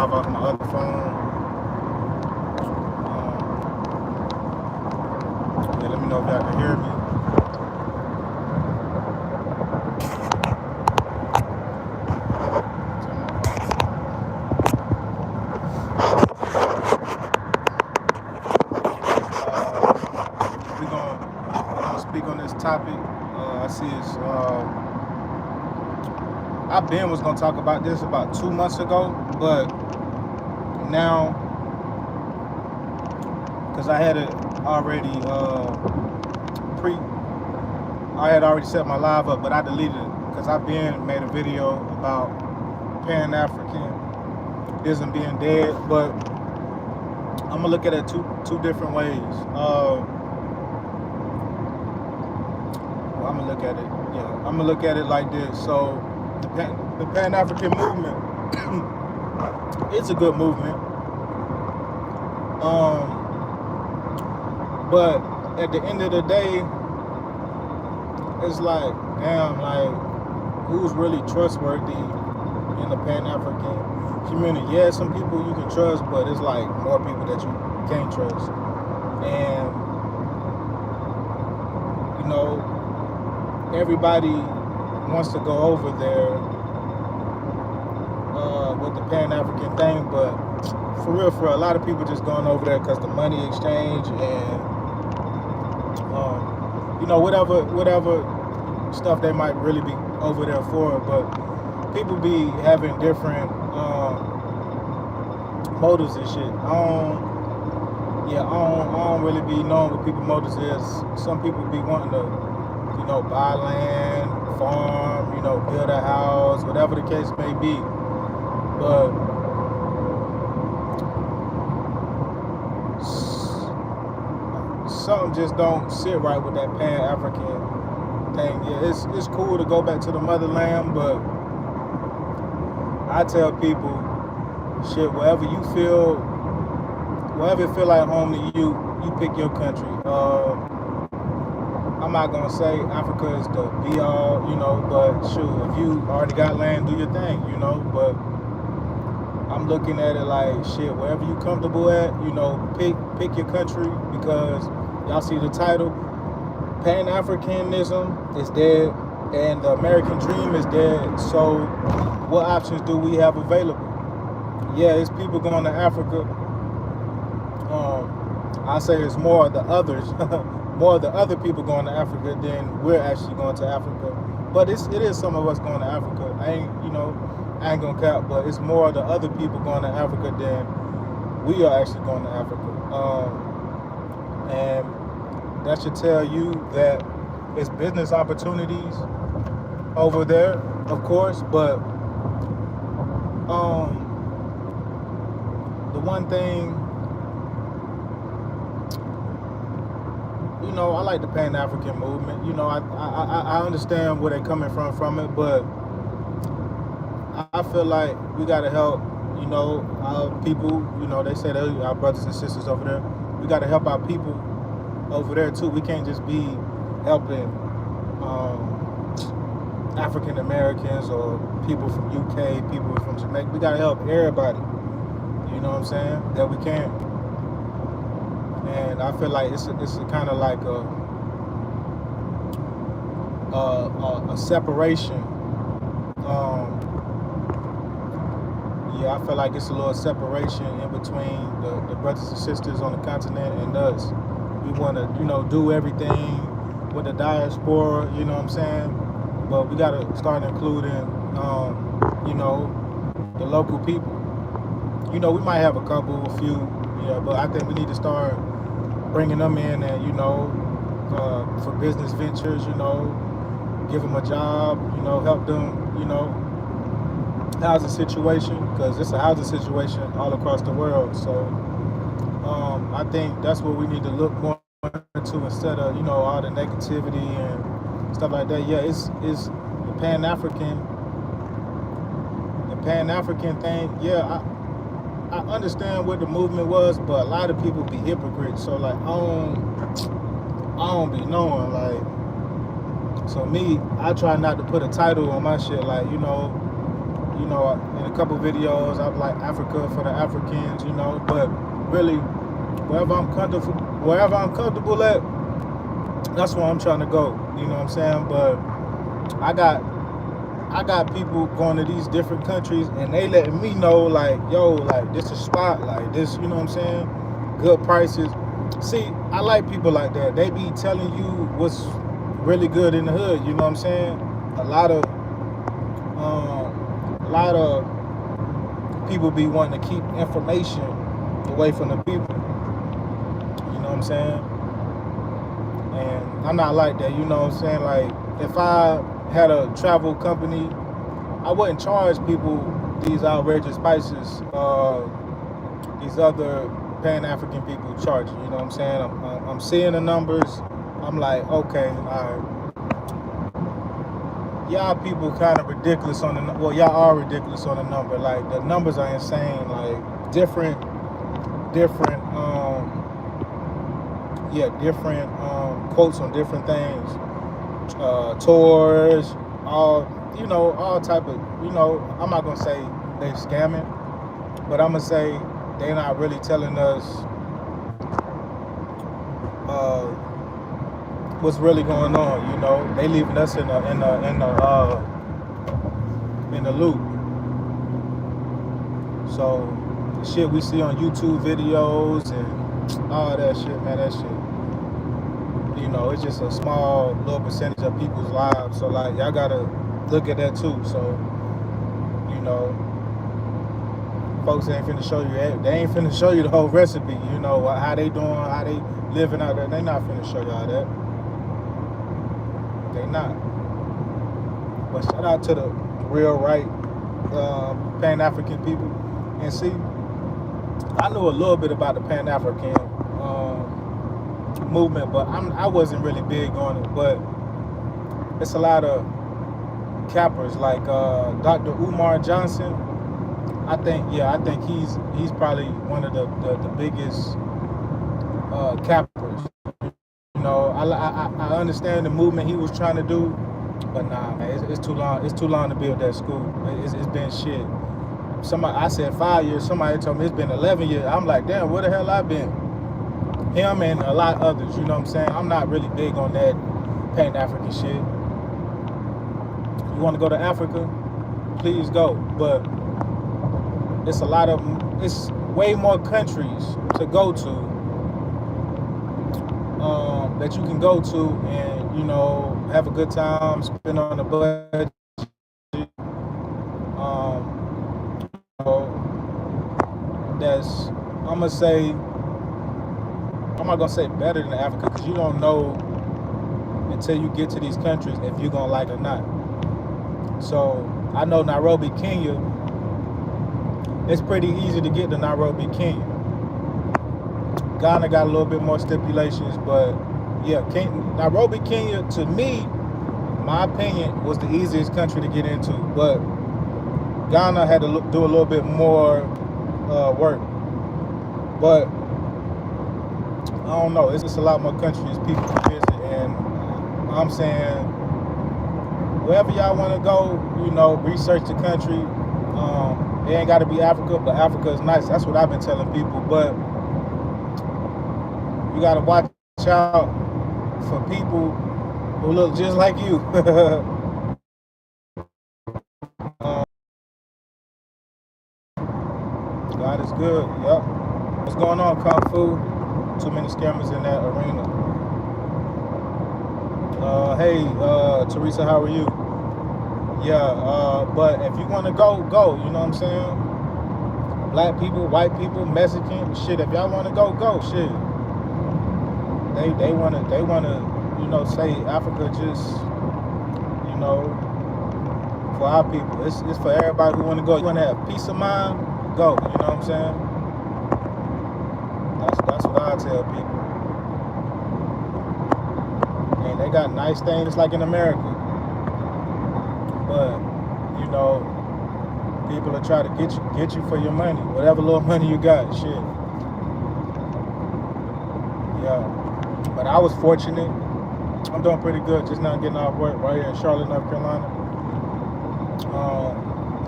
live off my other phone. Yeah, let me know if y'all can hear me. We're gonna speak on this topic. I see it's. I been was gonna talk about this about 2 months ago, but now, because I had it already I had already set my live up, but I deleted it because I've been made a video about Pan-Africanism being dead, but I'm gonna look at it two different ways. I'm gonna look at it. Yeah, I'm gonna look at it like this. So the Pan-African movement, it's a good movement. But at the end of the day, it's like, damn, like, who's really trustworthy in the Pan-African community? Yeah, some people you can trust, but it's like more people that you can't trust. And, you know, everybody wants to go over there with the Pan-African thing, but for a lot of people just going over there because the money exchange and you know, whatever stuff they might really be over there for. But people be having different motives and shit. I don't really be knowing what people's motives is. Some people be wanting to, you know, buy land, farm, you know, build a house, whatever the case may be. But something just don't sit right with that Pan-African thing. Yeah, it's cool to go back to the motherland, but I tell people, shit, wherever it feel like home to you, you pick your country. I'm not gonna say Africa is the be all, you know, but shoot, if you already got land, do your thing, you know. But I'm looking at it like, shit, wherever you comfortable at, you know, pick your country, because y'all see the title, Pan-Africanism is dead and the American dream is dead. So what options do we have available? Yeah, it's people going to Africa. I say it's more of the others, more of the other people going to Africa than we're actually going to Africa. But it is some of us going to Africa. I ain't gonna cap, but it's more of the other people going to Africa than we are actually going to Africa. And that should tell you that it's business opportunities over there, of course, but the one thing, you know, I like the Pan-African movement. You know, I understand where they're coming from it, but I feel like we gotta help, you know, our people. You know, they say that our brothers and sisters over there. We gotta help our people over there too. We can't just be helping African Americans or people from UK, people from Jamaica. We gotta help everybody. You know what I'm saying? That we can. And I feel like it's a kind of like a separation. Yeah, I feel like it's a little separation in between the brothers and sisters on the continent and us. We want to, you know, do everything with the diaspora, you know what I'm saying? But we got to start including, you know, the local people. You know, we might have a few, yeah, but I think we need to start bringing them in and, you know, for business ventures, you know, give them a job, you know, help them, you know, housing situation, because it's a housing situation all across the world. So I think that's what we need to look more into instead of, you know, all the negativity and stuff like that. Yeah, it's the Pan-African thing. Yeah, I understand what the movement was, but a lot of people be hypocrites. So like I don't be knowing, like, so me, I try not to put a title on my shit, like, you know, you know, in a couple videos, I'm like Africa for the Africans, you know. But really, wherever I'm comfortable at, that's where I'm trying to go. You know what I'm saying? But I got I got people going to these different countries and they letting me know like, yo, like this is spot, like this, you know what I'm saying? Good prices. See, I like people like that. They be telling you what's really good in the hood, you know what I'm saying? A lot of a lot of people be wanting to keep information away from the people. You know what I'm saying? And I'm not like that, you know what I'm saying? Like if I had a travel company, I wouldn't charge people these outrageous prices these other Pan-African people charge. You know what I'm saying? I'm seeing the numbers. I'm like, okay, all right. Y'all people kind of ridiculous on the, well, y'all are ridiculous on the number. Like the numbers are insane. Like different, different quotes on different things. Tours, all, you know, all type of, you know, I'm not gonna say they scamming, but I'm gonna say they're not really telling us what's really going on. You know, they leaving us in the loop. So the shit we see on YouTube videos and all that shit, man, that shit, you know, it's just a small little percentage of people's lives. So like y'all gotta look at that too. So, you know, folks ain't finna show you, they ain't finna show you the whole recipe, you know, how they doing, how they living out there. They not finna show y'all that. They not. But shout out to the real right Pan-African people. And see, I know a little bit about the Pan-African movement, but I wasn't really big on it. But it's a lot of cappers like Dr. Umar Johnson. I think he's probably one of the biggest cappers. You know, I understand the movement he was trying to do, but nah, man, it's too long. It's too long to build that school. It's been shit. I said 5 years. Somebody told me it's been 11 years. I'm like, damn, where the hell I been? Him and a lot of others. You know what I'm saying? I'm not really big on that Pan-African shit. You want to go to Africa? Please go. But it's way more countries to go to that you can go to and, you know, have a good time, spend on the budget. That's, I'm not gonna say better than Africa, because you don't know until you get to these countries if you're gonna like it or not. So I know Nairobi, Kenya, it's pretty easy to get to Nairobi, Kenya. Ghana got a little bit more stipulations, but yeah, Nairobi, Kenya, to me, my opinion, was the easiest country to get into. But Ghana had to do a little bit more work. But I don't know, it's just a lot more countries people can visit, and I'm saying wherever y'all want to go, you know, research the country. It ain't got to be Africa, but Africa is nice. That's what I've been telling people. But you got to watch out for people who look just like you. God is good. Yep. What's going on, Kung Fu? Too many scammers in that arena. Hey, Teresa, how are you? Yeah, but if you want to go, you know what I'm saying? Black people, white people, Mexican, shit, if y'all want to go, shit. They wanna, you know, say Africa just, you know, for our people. It's for everybody who wanna go. You wanna have peace of mind, go, you know what I'm saying? That's what I tell people. And they got nice things like in America. But, you know, people will try to get you for your money. Whatever little money you got, shit. Yeah. But I was fortunate. I'm doing pretty good, just now getting off work right here in Charlotte, North Carolina.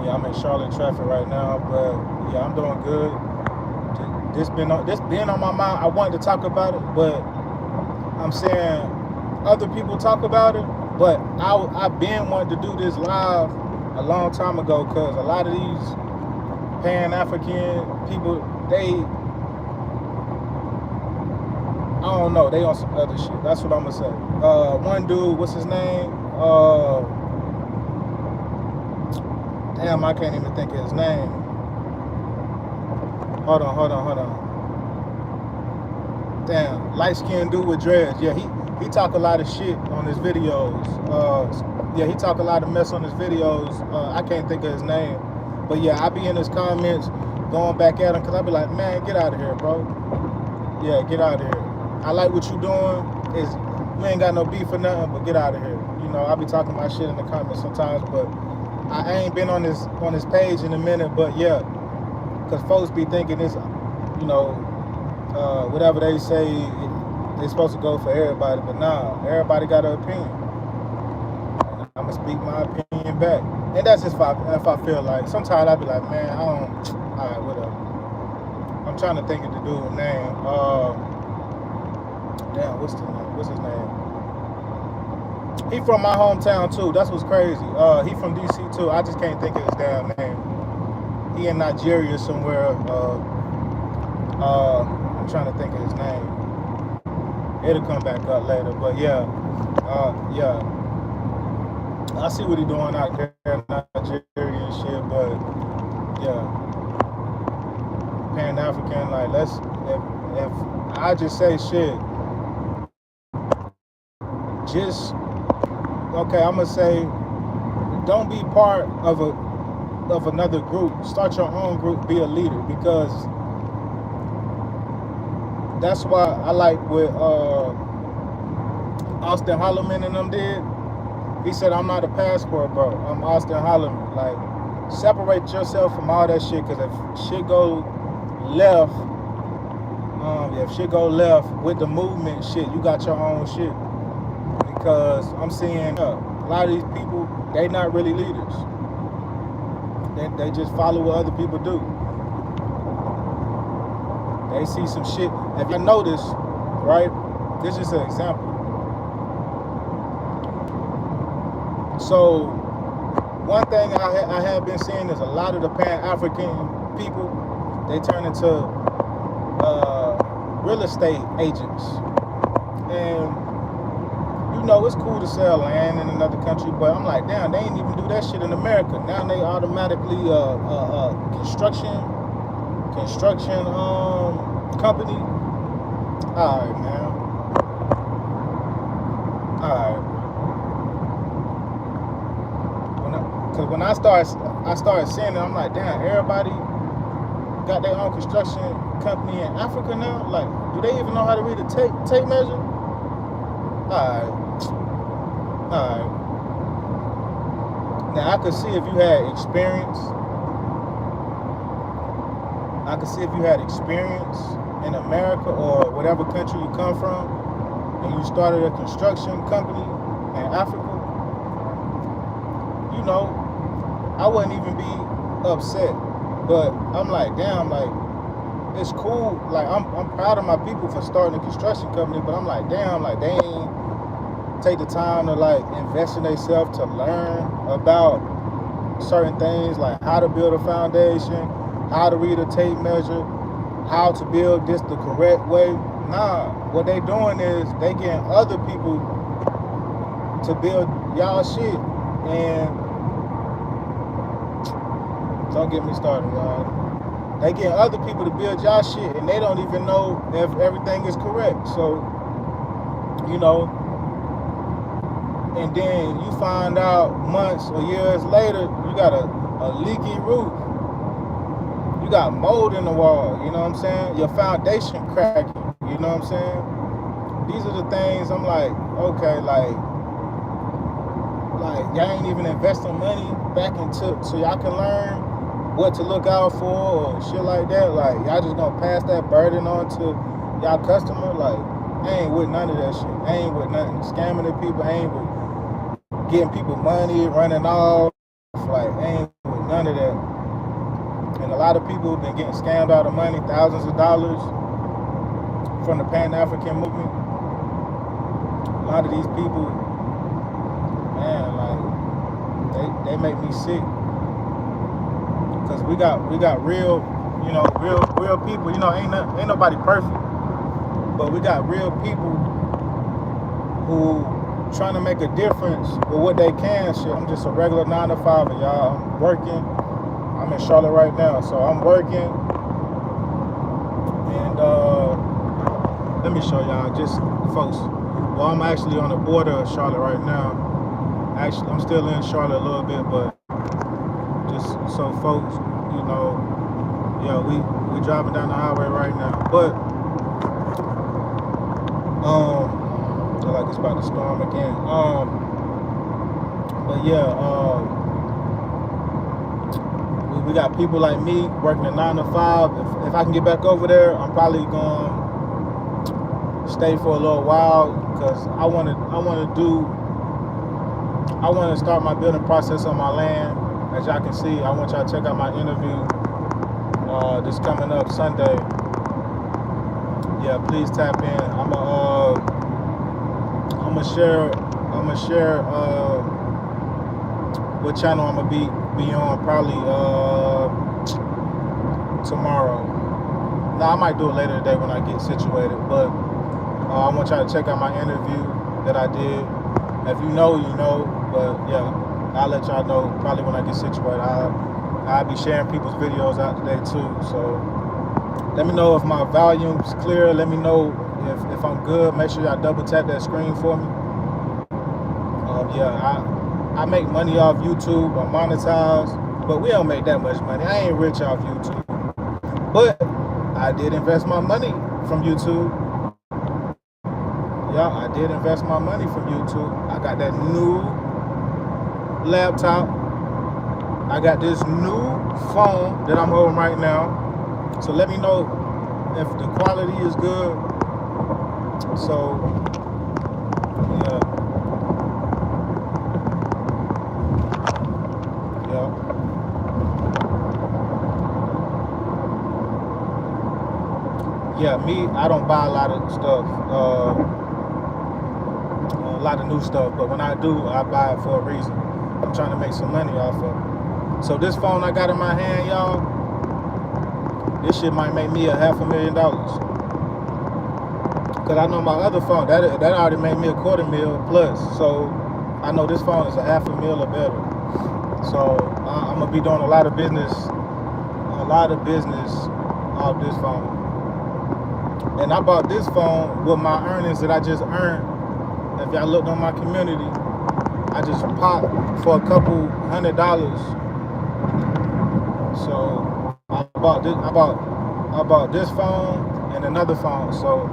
Yeah, I'm in Charlotte traffic right now, but yeah, I'm doing good. This been on my mind. I wanted to talk about it, but I'm saying other people talk about it. But I've been wanting to do this live a long time ago because a lot of these Pan African people, I don't know, they on some other shit. That's what I'm gonna say. One dude, what's his name? Damn, I can't even think of his name. Hold on. Damn, light skinned dude with dreads. Yeah, he talk a lot of shit on his videos. Yeah, he talk a lot of mess on his videos. I can't think of his name, but yeah, I be in his comments going back at him because I be like, man, get out of here, bro. Yeah, get out of here. I like what you doing. Is we ain't got no beef or nothing, but get out of here. You know, I be talking my shit in the comments sometimes, but I ain't been on his page in a minute. But yeah, because folks be thinking it's, you know, whatever they say, they're supposed to go for everybody, but nah, everybody got an opinion. And I'm gonna speak my opinion back, and that's just if I feel like. Sometimes I be like, man, I don't. All right, whatever. I'm trying to think of the dude's name. Damn, what's his name? He from my hometown too. That's what's crazy. He from DC too. I just can't think of his damn name. He in Nigeria somewhere. I'm trying to think of his name. It'll come back up later. But yeah, yeah. I see what he doing out there in Nigeria and shit. But yeah, Pan African. Like, if I just say shit, just okay. I'm gonna say, don't be part of another group. Start your own group. Be a leader, because that's why I like what Austin Holloman and them did. He said, I'm not a passport, bro. I'm Austin Holloman. Like, separate yourself from all that shit, because if shit go left, with the movement shit, you got your own shit. Because I'm seeing a lot of these people, they not really leaders. They just follow what other people do. They see some shit. If you notice, right, this is an example. So one thing I have been seeing is a lot of the Pan-African people, they turn into real estate agents. And you know, it's cool to sell land in another country, but I'm like, damn, they ain't even do that shit in America. Now they automatically construction company. All right, man. All right. Because when I started seeing it, I'm like, damn, everybody got their own construction company in Africa now. Like, do they even know how to read a tape measure? All right. Now I could see if you had experience. I could see if you had experience in America or whatever country you come from, and you started a construction company in Africa. You know, I wouldn't even be upset. But I'm like, damn, like, it's cool. Like, I'm proud of my people for starting a construction company, but I'm like, damn, like, they ain't take the time to, like, invest in themselves to learn about certain things, like how to build a foundation, how to read a tape measure, how to build this the correct way. Nah, what they doing is they getting other people to build y'all shit. And don't get me started, y'all. They get other people to build y'all shit, and they don't even know if everything is correct. So, you know, and then you find out months or years later, you got a leaky roof. You got mold in the wall, you know what I'm saying? Your foundation cracking, you know what I'm saying? These are the things I'm like, okay, like y'all ain't even investing money back into so y'all can learn what to look out for or shit like that. Like, y'all just gonna pass that burden on to y'all customer. Like, I ain't with none of that shit. I ain't with nothing scamming the people. I ain't with getting people money, running off. Like, I ain't with None of that. And a lot of people have been getting scammed out of money, thousands of dollars from the Pan-African movement. A lot of these people, man, like they make me sick. Cause we got real, real people. Ain't nobody perfect, but we got real people who trying to make a difference with what they can. Shit, I'm just a regular 9 to 5, y'all. I'm working. I'm in Charlotte right now, so I'm working. And let me show y'all, just folks. Well, I'm actually on the border of Charlotte right now. Actually, I'm still in Charlotte a little bit, but just so folks, yeah, we driving down the highway right now. But feel like it's about to storm again. But yeah, we got people like me working a 9 to 5. If I can get back over there, I'm probably going to stay for a little while because I want to start my building process on my land. As y'all can see, I want y'all to check out my interview this coming up Sunday. Yeah, please tap in. I'm gonna share what channel I'm gonna be on probably tomorrow. Now I might do it later today when I get situated, but I want y'all to check out my interview that I did. If you know, you know, but yeah, I'll let y'all know probably when I get situated. I'll be sharing people's videos out today too, so let me know if my volume's clear. Let me know if I'm good. Make sure y'all double tap that screen for me. Yeah, I make money off YouTube. I monetize, but we don't make that much money. I ain't rich off YouTube, but I did invest my money from YouTube. Yeah, I did invest my money from YouTube. I got that new laptop. I got this new phone that I'm holding right now. So let me know if the quality is good. So yeah. Yeah, me, I don't buy a lot of stuff, a lot of new stuff, but when I do, I buy it for a reason. I'm trying to make some money off of it. So this phone I got in my hand, y'all, this shit might make me $500,000. Cause I know my other phone, that already made me $250,000 plus. So I know this phone is $500,000 or better. So I'm gonna be doing a lot of business off this phone. And I bought this phone with my earnings that I just earned. If y'all looked on my community, I just popped for a couple $100. So I bought this phone and another phone. So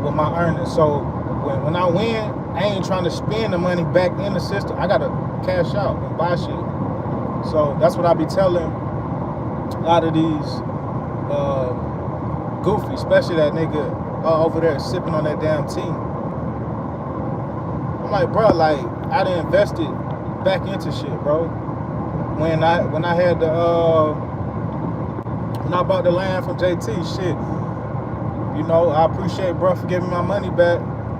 with my earnings. So when I win, I ain't trying to spend the money back in the system. I gotta cash out and buy shit. So that's what I be telling a lot of these goofy, especially that nigga over there sipping on that damn tea. I'm like, bro, like I done invested back into shit, bro. When I had the when I bought the land from JT, shit, I appreciate bro for giving my money back,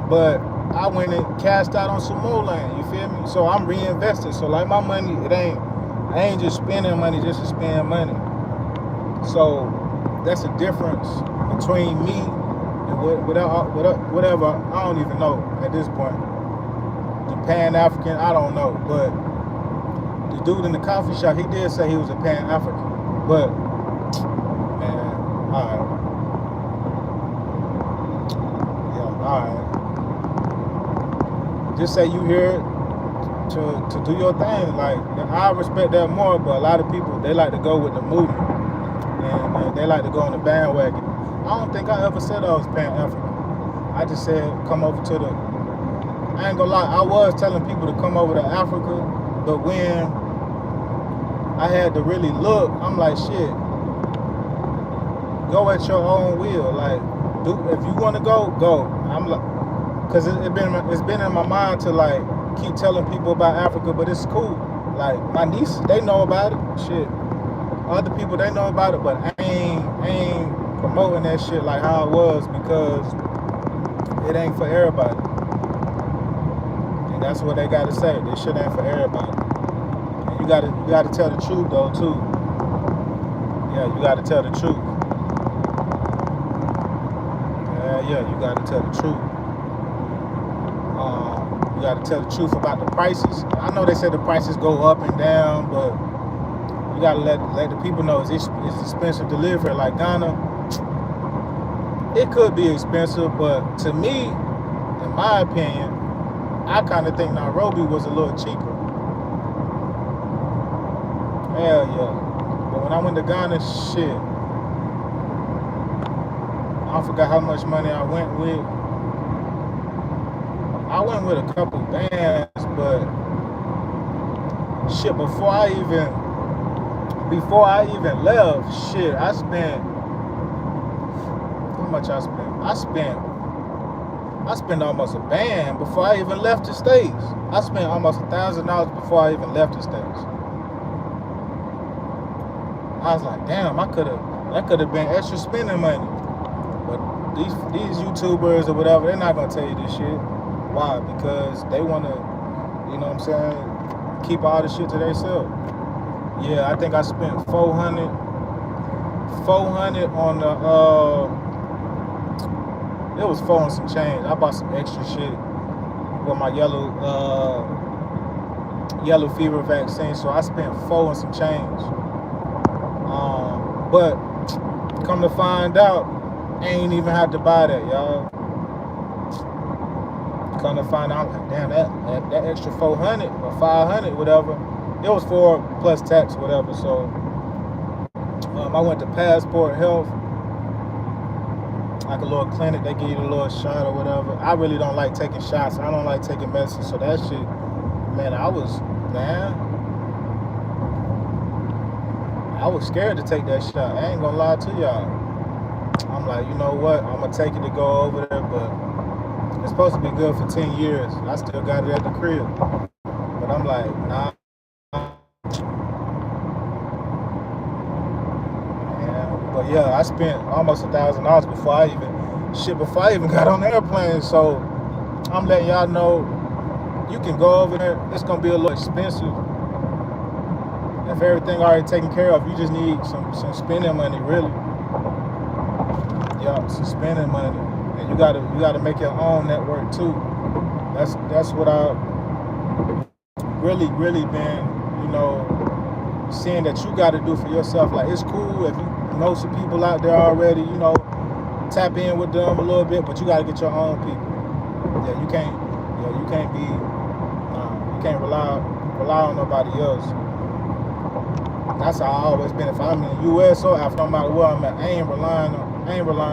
but I went and cashed out on some more land, you feel me? So I'm reinvesting. So like my money, I ain't just spending money just to spend money. So that's a difference between me and whatever, I don't even know at this point. The Pan-African, I don't know, but the dude in the coffee shop, he did say he was a Pan-African, but man, alright. Yeah, alright. Just say you here to do your thing. Like, I respect that more, but a lot of people, they like to go with the movement. And they like to go on the bandwagon. I don't think I ever said I was Pan-African. I just said come over to I ain't gonna lie, I was telling people to come over to Africa, but when I had to really look, I'm like, shit, go at your own will. Like, if you wanna go, go. I'm like, cause it's been in my mind to like keep telling people about Africa, but it's cool. Like my nieces, they know about it. Shit, other people they know about it, but I ain't promoting that shit like how it was because it ain't for everybody. And that's what they gotta say. This shit ain't for everybody. And you gotta tell the truth though too. Yeah, you gotta tell the truth. Yeah, you gotta tell the truth. You gotta tell the truth about the prices. I know they say the prices go up and down, but you gotta let the people know it's expensive to live here. Like Ghana, it could be expensive, but to me, in my opinion, I kind of think Nairobi was a little cheaper. Hell yeah. But when I went to Ghana, shit, I forgot how much money I went with. I went with a couple bands, but shit, before I even left, shit, I spent how much I spent? I spent almost a band before I even left the States. I spent almost $1,000 before I even left the States. I was like, damn, that could have been extra spending money. But these YouTubers or whatever, they're not gonna tell you this shit. Why? Because they wanna, you know what I'm saying, keep all the shit to themselves. Yeah, I think I spent 400 on the it was 4 and some change. I bought some extra shit with my yellow fever vaccine, so I spent 4 and some change. But come to find out, I ain't even have to buy that, y'all. Come to find out, I'm like, damn, that extra 400 or 500, whatever, it was for plus tax, whatever. So I went to Passport Health, like a little clinic. They give you a little shot or whatever. I really don't like taking shots. I don't like taking medicine. So that shit, man, I was scared to take that shot. I ain't gonna lie to y'all. I'm like, you know what? I'm gonna take it to go over there, but it's supposed to be good for 10 years. I still got it at the crib. But I'm like, nah. But yeah, I spent almost $1,000 before I even got on the airplane. So I'm letting y'all know, you can go over there. It's gonna be a little expensive. If everything already taken care of, you just need some spending money, really. Yeah, some spending money, and you gotta make your own network too. That's what I really been, seeing that you got to do for yourself. Like, it's cool if you know some people out there already, tap in with them a little bit, but you got to get your own people. Yeah, you can't rely on nobody else. That's how I always been. If I'm in the U.S. or after, no matter where I'm at, I ain't relying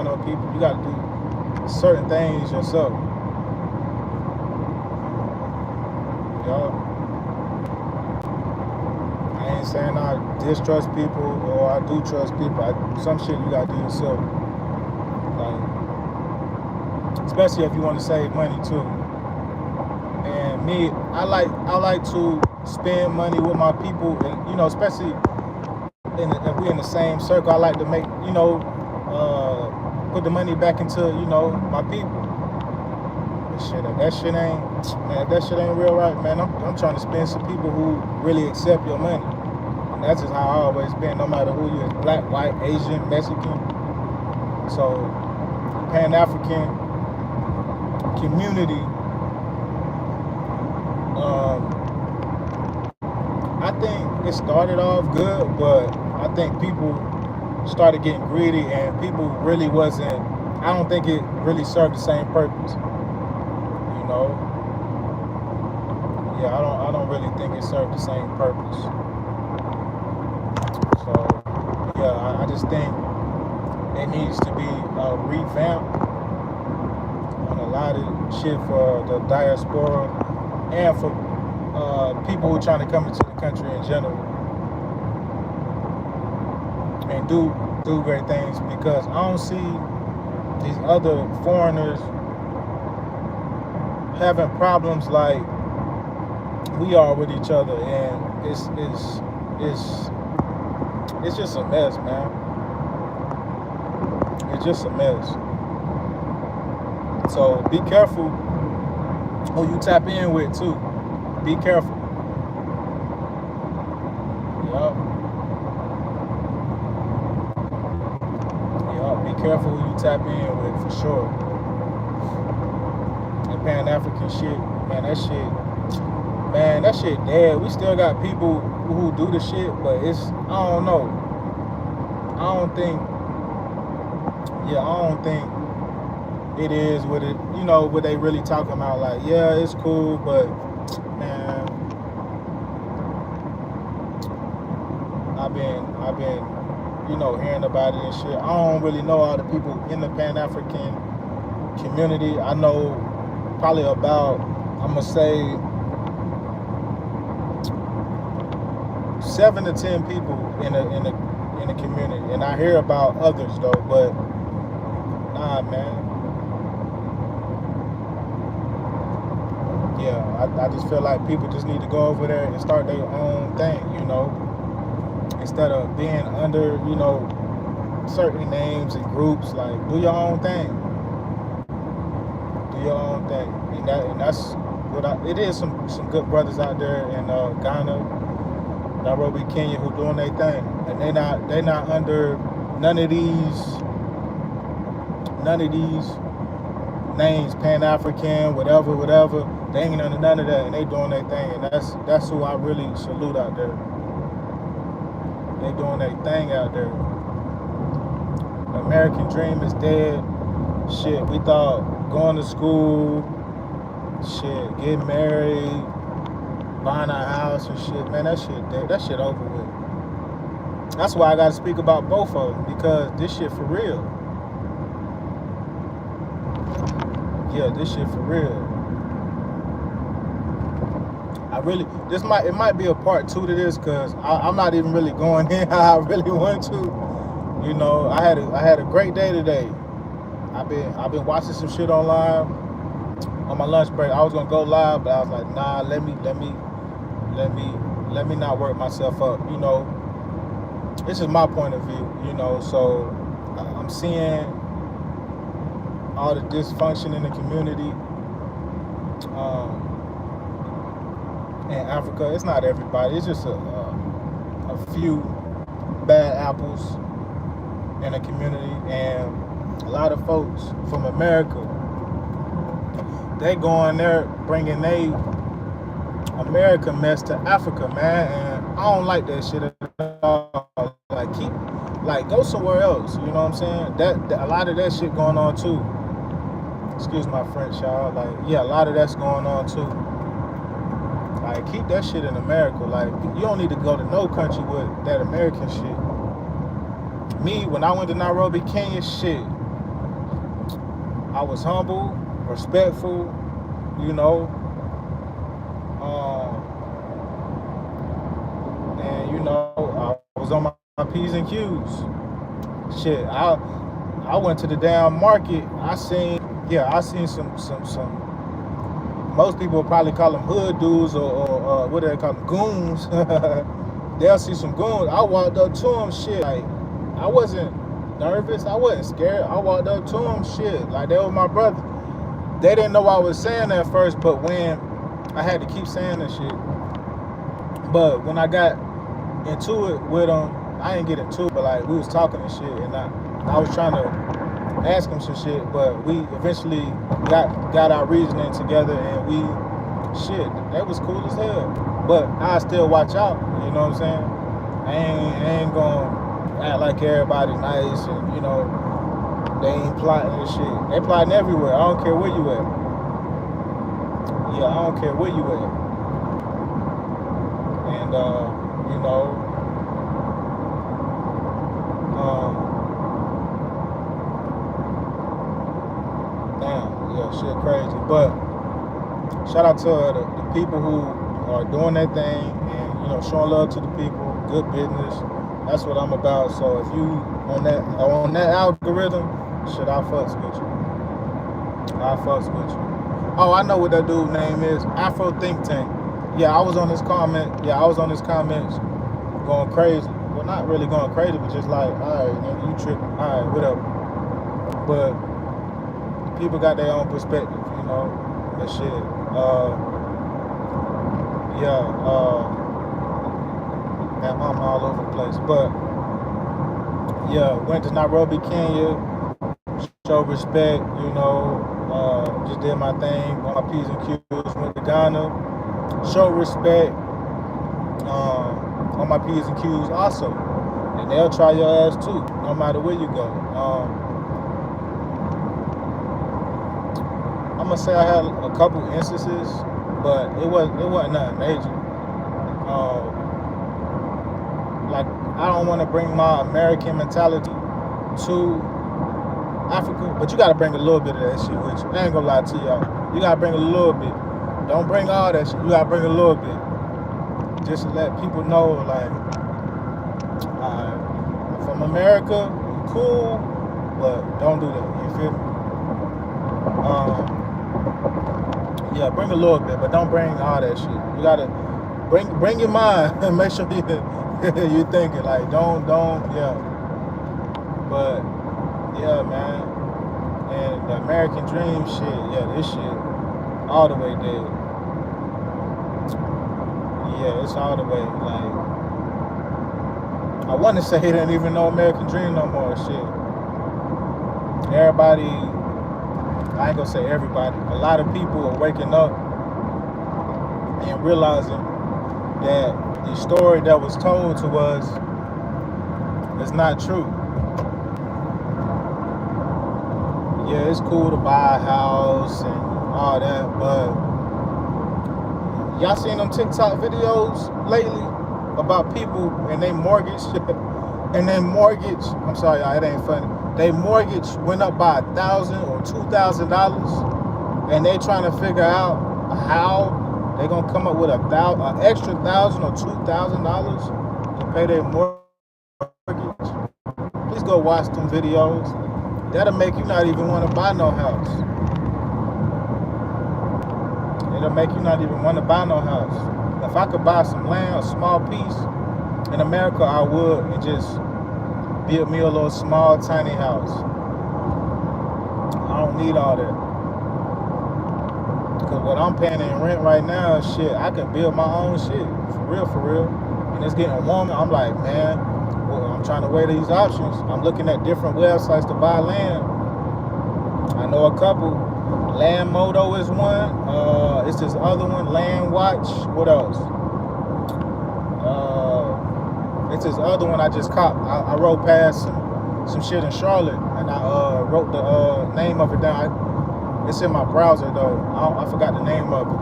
on people. You got to do certain things yourself. Yeah. I ain't saying I distrust people or I do trust people. Some shit you gotta do yourself. Like, especially if you want to save money too. And me, I like to spend money with my people, and especially if we're in the same circle. I like to make put the money back into my people. If that shit ain't real right, man, I'm trying to spend some people who really accept your money. And that's just how I always been, no matter who you is, black, white, Asian, Mexican. So Pan-African community, I think it started off good, but I think people started getting greedy, and people really wasn't, I don't think it really served the same purpose. Yeah, I don't really think it served the same purpose. So yeah, I just think it needs to be revamped on a lot of shit for the diaspora and for people who are trying to come into the country in general and do great things, because I don't see these other foreigners having problems like we are with each other, and it's just a mess, man. It's just a mess. So be careful who you tap in with too. Be careful. Yup. Yup. Be careful who you tap in with for sure. And Pan African shit, man, that shit dead. We still got people who do the shit, but I don't know. I don't think, I don't think it is what it, what they really talking about. Like, yeah, it's cool, but man, I've been, hearing about it and shit. I don't really know all the people in the Pan African community. I know probably about, I'm gonna say, 7 to 10 people in the community, and I hear about others though, but nah, man. Yeah, I just feel like people just need to go over there and start their own thing, instead of being under, certain names and groups. Like, do your own thing. Do your own thing, and that's what it is. Some good brothers out there in Ghana, Nairobi, Kenya, who doing their thing, and they not under none of these names, Pan African, whatever. They ain't under none of that, and they doing their thing, and that's who I really salute out there. They doing their thing out there. The American dream is dead. Shit, we thought going to school, shit, getting married, buying a house and shit, man, that shit dead. That shit over with. That's why I gotta speak about both of them, because this shit for real. Yeah, this shit for real. It might be a part 2 to this, because I'm not even really going in how I really want to. I had a great day today. I've been watching some shit online on my lunch break. I was gonna go live, but I was like, nah, let me not work myself up. This is my point of view. So I'm seeing all the dysfunction in the community. In Africa, it's not everybody. It's just a few bad apples in the community, and a lot of folks from America, they going there bringing they American mess to Africa, man, and I don't like that shit at all. Like, go somewhere else. You know what I'm saying? That a lot of that shit going on too. Excuse my French, y'all. Like, yeah, a lot of that's going on too. Like, keep that shit in America. Like, you don't need to go to no country with that American shit. Me, when I went to Nairobi, Kenya, shit, I was humble, respectful, and I was on my P's and Q's. Shit, I went to the damn market. I seen some. Most people would probably call them hood dudes, or what do they call them, goons. They'll see some goons. I walked up to them, shit. Like, I wasn't nervous. I wasn't scared. I walked up to them, shit. Like, they were my brother. They didn't know I was saying that first, but when I had to keep saying that shit. But when I got into it with them, I didn't get into it, but like, we was talking and shit, and I was trying to ask him some shit, but we eventually got our reasoning together, and that was cool as hell. But I still watch out, you know what I'm saying? I ain't gonna act like everybody's nice, and they ain't plotting and shit. They plotting everywhere. I don't care where you at. Yeah, I don't care where you at. And shit crazy. But shout out to the people who are doing their thing and showing love to the people. Good business. That's what I'm about. So if you on that algorithm, shit, I fucks with you. I fucks with you. Oh, I know what that dude's name is. Afro Think Tank. Yeah, I was on his comment. Yeah, I was on his comments going crazy. Well, not really going crazy, but just like, all right, nigga, you tripping. All right, whatever. But people got their own perspective, you know. But shit. Yeah. Man, I'm all over the place. But yeah, went to Nairobi, Kenya. Show respect, you know. Just did my thing on my P's and Q's. Went to Ghana. Show respect. On my P's and Q's also. And they'll try your ass too, no matter where you go. I'm gonna say I had a couple instances, but it wasn't nothing major. Like I don't want to bring my American mentality to Africa, but you gotta bring a little bit of that shit with you. I ain't gonna lie to y'all. You gotta bring a little bit. Don't bring all that shit. You gotta bring a little bit, just to let people know, like, I'm from America, cool, but don't do that. You feel me? Yeah, bring a little bit, but don't bring all that shit. You gotta bring your mind and make sure you thinking, like, don't, yeah. But yeah, man. And the American dream shit, yeah, this shit all the way dead. Yeah, it's all the way, like, I want to say they didn't even know American dream no more. Shit. Everybody, I ain't gonna say everybody, a lot of people are waking up and realizing that the story that was told to us is not true. Yeah, it's cool to buy a house and all that, but y'all seen them TikTok videos lately about people and they mortgage and then mortgage, I'm sorry y'all, it ain't funny, they mortgage went up by $1,000 or $2,000 and they trying to figure out how they gonna come up with an extra $1,000 or $2,000 to pay their mortgage. Please go watch them videos. That'll make you not even want to buy no house. It'll make you not even want to buy no house. If I could buy some land, a small piece in America, I would, and just build me a little small, tiny house. I don't need all that. Because what I'm paying in rent right now, shit, I can build my own shit. For real. And it's getting warmer. I'm like, man, well, I'm trying to weigh these options. I'm looking at different websites to buy land. I know a couple. Landmodo is one. It's this other one, Land Watch. What else? It's this other one I just caught. I rode past some shit in Charlotte, and I wrote the name of it down. It's in my browser though. I forgot the name of it.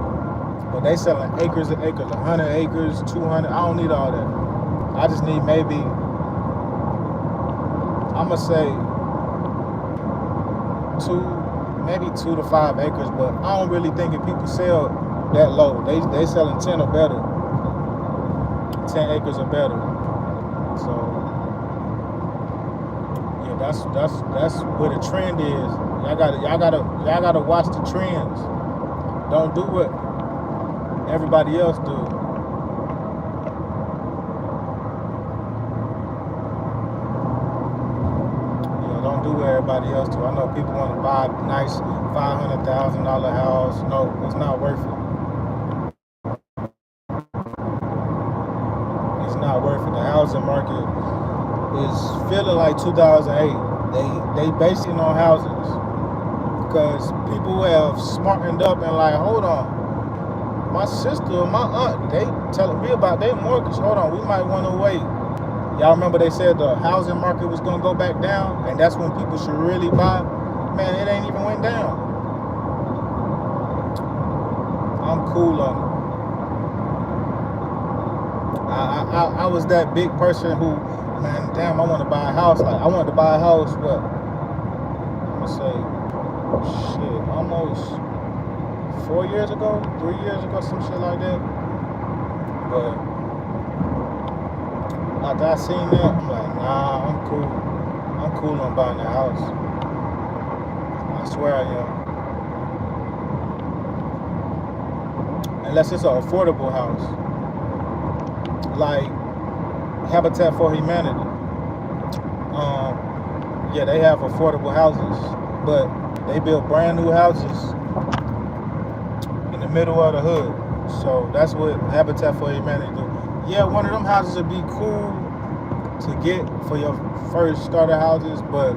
But they selling acres and acres, 100 acres, 200. I don't need all that. I just need maybe, I'ma say maybe 2 to 5 acres, but I don't really think if people sell that low. They selling 10 or better. 10 acres or better. So yeah, that's where the trend is. Y'all gotta watch the trends. Don't do what everybody else do. Yeah, don't do what everybody else do. I know people want to buy a nice $500,000 house. No, it's not worth it. It's not worth it. The housing market is feeling like 2008. They basing on houses because people have smartened up and like, hold on, my sister, my aunt, they telling me about their mortgage. Hold on, we might want to wait. Y'all remember they said the housing market was gonna go back down, and that's when people should really buy. Man, it ain't even went down. I'm cool on it. I was that big person who, man, damn, I want to buy a house. Like I wanted to buy a house, but I'm gonna say, shit, almost 4 years ago, 3 years ago, some shit like that. But after I seen that, I'm like, nah, I'm cool. I'm cool on buying a house. I swear I am. unless it's an affordable house, like Habitat for Humanity. Yeah, they have affordable houses, but they build brand new houses in the middle of the hood. So that's what Habitat for Humanity do. Yeah, one of them houses would be cool to get for your first starter houses, but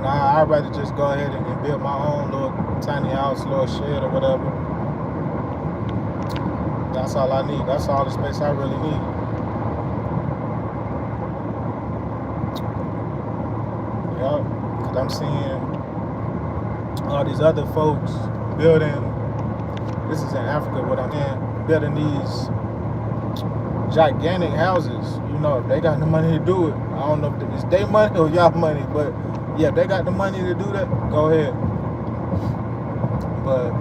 nah, I'd rather just go ahead and build my own little tiny house, little shed or whatever. That's all I need. That's all the space I really need. Yeah, because I'm seeing all these other folks building, this is in Africa, what I'm in, building these gigantic houses. You know, if they got the money to do it. I don't know if it's their money or y'all money, but yeah, if they got the money to do that, go ahead. But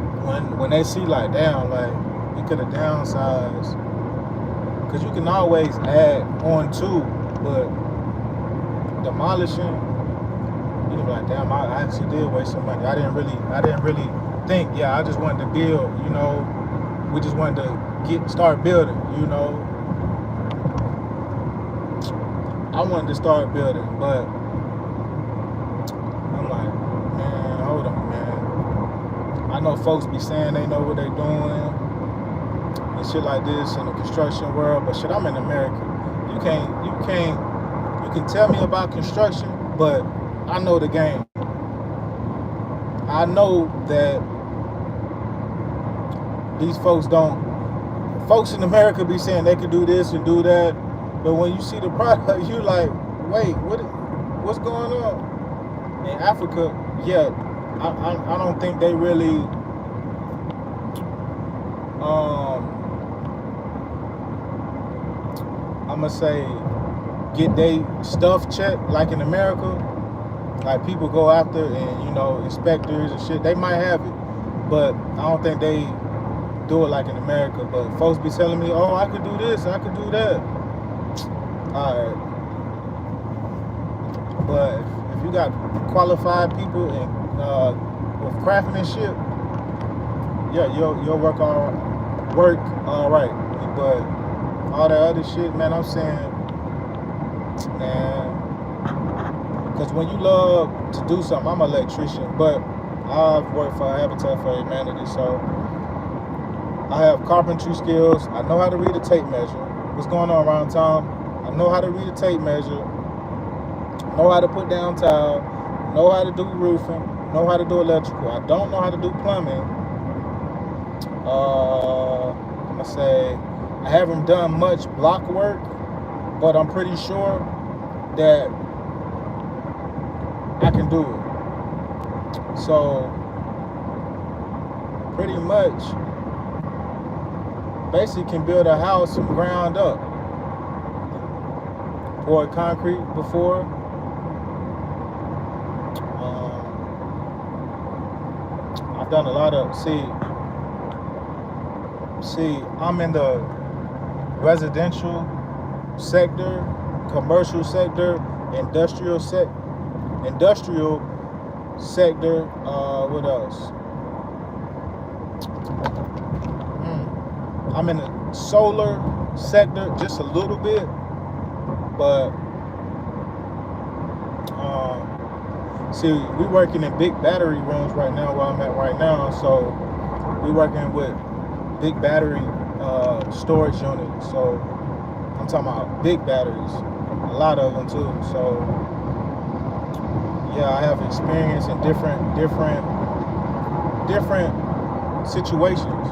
when they see like, damn, like you could have downsized, because you can always add on to, but demolishing, you know, like damn, I actually did waste some money. I didn't really think. Yeah, I just wanted to build. You know, we just wanted to start building. You know, I wanted to start building, but I'm like, man, hold on, man. I know folks be saying they know what they doing and shit like this in the construction world, but shit, I'm in America. You can tell me about construction, but I know the game. I know that these folks in America be saying they could do this and do that, but when you see the product, you like, wait, what's going on? In Africa, yeah, I don't think they really I'ma say get they stuff checked like in America. Like people go after and, you know, inspectors and shit, they might have it, but I don't think they do it like in America. But folks be telling me, oh, I could do this, I could do that. Alright. But if you got qualified people and with craftsmanship, yeah, you'll work all right. But all that other shit, man, I'm saying, man, because when you love to do something, I'm an electrician, but I've worked for Habitat for Humanity, so I have carpentry skills. I know how to read a tape measure. What's going on around town? I know how to read a tape measure, know how to put down tile, know how to do roofing, know how to do electrical. I don't know how to do plumbing. I'm gonna say I haven't done much block work, but I'm pretty sure that I can do it. So pretty much basically can build a house from ground up. Poured concrete before. I've done a lot of, see, I'm in the residential sector, commercial sector, industrial sector. What else? I'm in the solar sector just a little bit, but see, we working in big battery rooms right now where I'm at right now. So we working with big battery storage units. So I'm talking about big batteries, a lot of them too. So yeah, I have experience in different situations.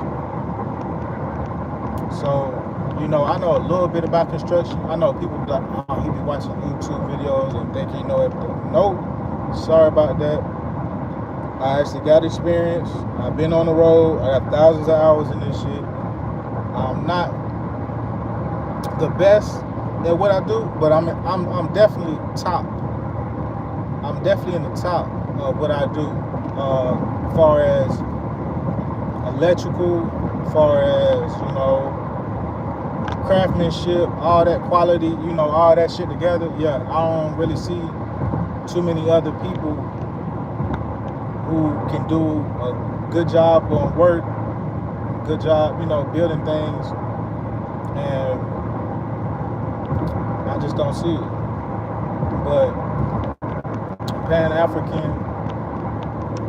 So, you know, I know a little bit about construction. I know people be like, oh, he be watching YouTube videos and think he know everything. Nope, sorry about that. I actually got experience. I've been on the road. I got thousands of hours in this shit. I'm not the best at what I do, but I'm definitely top. I'm definitely in the top of what I do, as far as electrical, as far as, you know, craftsmanship, all that quality, you know, all that shit together. Yeah, I don't really see too many other people who can do a good job on work, good job, building things, and I just don't see it. But Pan-African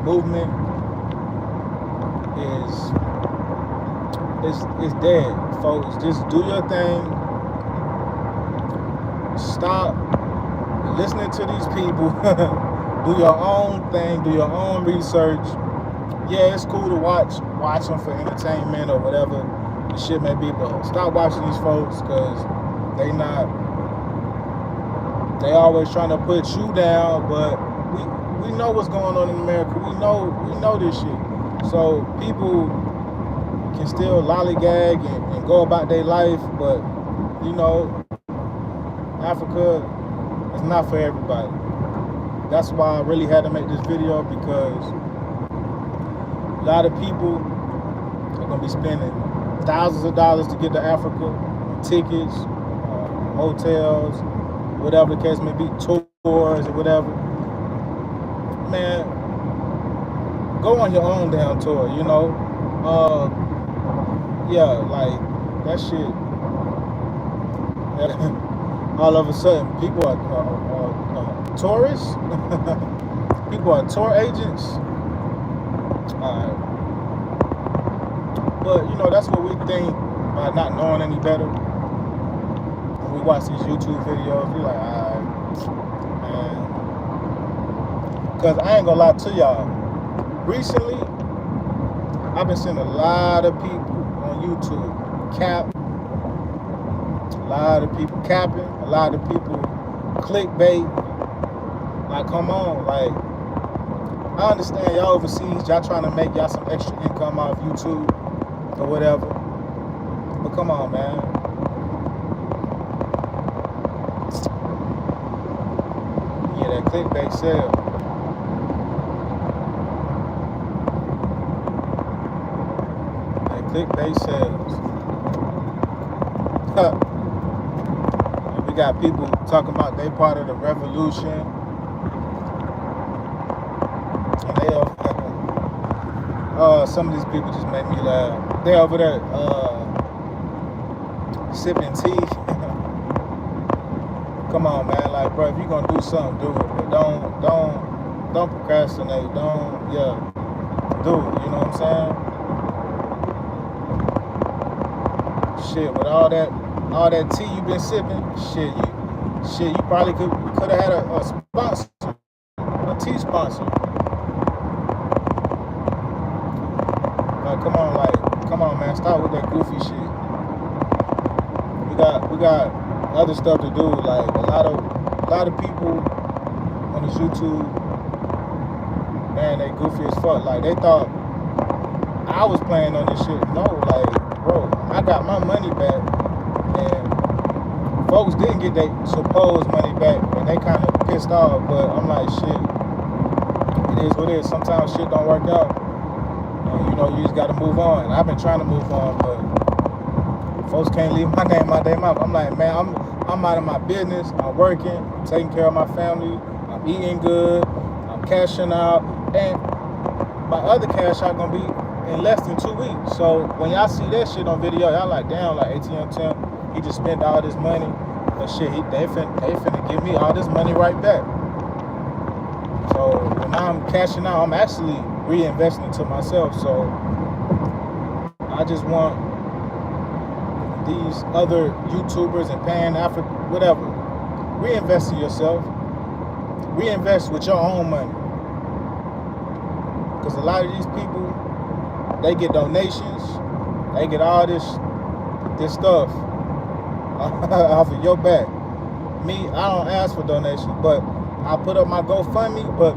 movement is dead, folks. Just do your thing. Stop listening to these people. Do your own thing. Do your own research. Yeah, it's cool to watch them for entertainment or whatever the shit may be, but stop watching these folks, because they always trying to put you down. But we know what's going on in America. We know this shit. So people can still lollygag and go about their life, but Africa is not for everybody. That's why I really had to make this video, because a lot of people are gonna be spending thousands of dollars to get to Africa, tickets, hotels, whatever the case may be, tours or whatever. Man, go on your own damn tour, yeah, like that shit. All of a sudden, people are tourists. People are tour agents. But that's what we think by not knowing any better. When we watch these YouTube videos, we like, man. Because I ain't gonna lie to y'all. Recently, I've been seeing a lot of people on YouTube cap. A lot of people capping. A lot of people clickbait. Like, come on. Like, I understand y'all overseas, y'all trying to make y'all some extra income off YouTube or whatever. But come on, man. Yeah, that clickbait sell. That clickbait sells. We got people talking about they part of the revolution. Some of these people just make me laugh. They over there sipping tea. Come on, man. Like, bro, if you gonna do something, do it. But don't procrastinate. Do it. You know what I'm saying? Shit, with all that tea you been sipping, shit, you probably could have had a sponsor, a tea sponsor. Come on, man. Stop with that goofy shit. We got other stuff to do. Like, a lot of people on this YouTube, man, they goofy as fuck. Like, they thought I was playing on this shit. No, like, bro, I got my money back, and folks didn't get their supposed money back, and they kind of pissed off. But I'm like, shit, it is what it is. Sometimes shit don't work out. You just gotta move on. And I've been trying to move on, but folks can't leave my name out their mouth. I'm like, man, I'm out of my business. I'm working. I'm taking care of my family. I'm eating good. I'm cashing out, and my other cash out gonna be in less than 2 weeks. So when y'all see that shit on video, y'all like, damn, like ATM Tim, he just spent all this money. But shit, they finna give me all this money right back. So when I'm cashing out, I'm actually reinvesting into myself. So I just want these other YouTubers and Pan-African, whatever, reinvest in yourself. Reinvest with your own money. Because a lot of these people, they get donations. They get all this stuff off of your back. Me, I don't ask for donations, but I put up my GoFundMe. But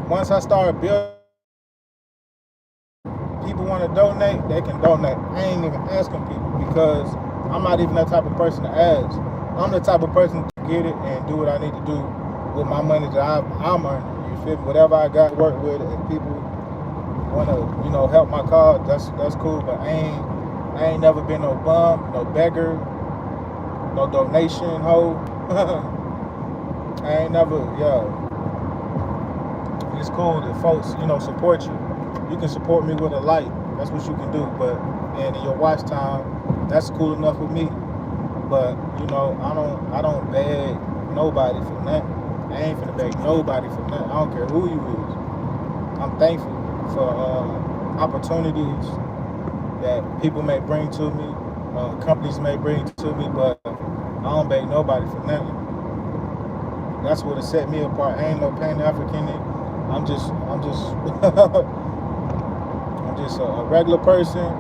once I start building, people want to donate, they can donate. I ain't even asking people, because I'm not even that type of person to ask. I'm the type of person to get it and do what I need to do with my money that I'm earning. You feel me? Whatever I got to work with, if people want to, help my cause, that's cool. But I ain't never been no bum, no beggar, no donation hoe. I ain't never, It's cool that folks, support you. You can support me with a like. That's what you can do. But and in your watch time, that's cool enough with me. But you know, I don't beg nobody for nothing. I ain't finna beg nobody for nothing. I don't care who you is. I'm thankful for opportunities that people may bring to me, companies may bring to me, but I don't beg nobody for nothing. That's what has set me apart. I ain't no Pan African. I'm just I'm just a regular person,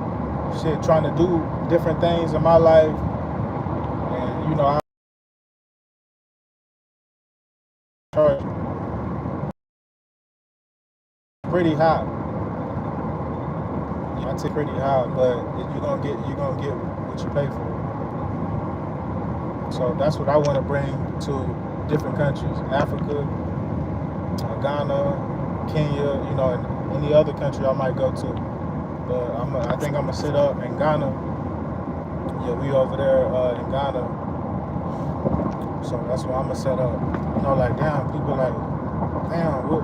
shit, trying to do different things in my life, and you know, I charge pretty high. I take pretty high, but you're gonna get what you pay for. So that's what I want to bring to different countries, Africa, Ghana, Kenya, you know, and any other country I might go to. But I think I'm gonna sit up in Ghana. Yeah, we over there in Ghana. So that's where I'm gonna set up. You know, like damn, people like, damn, what,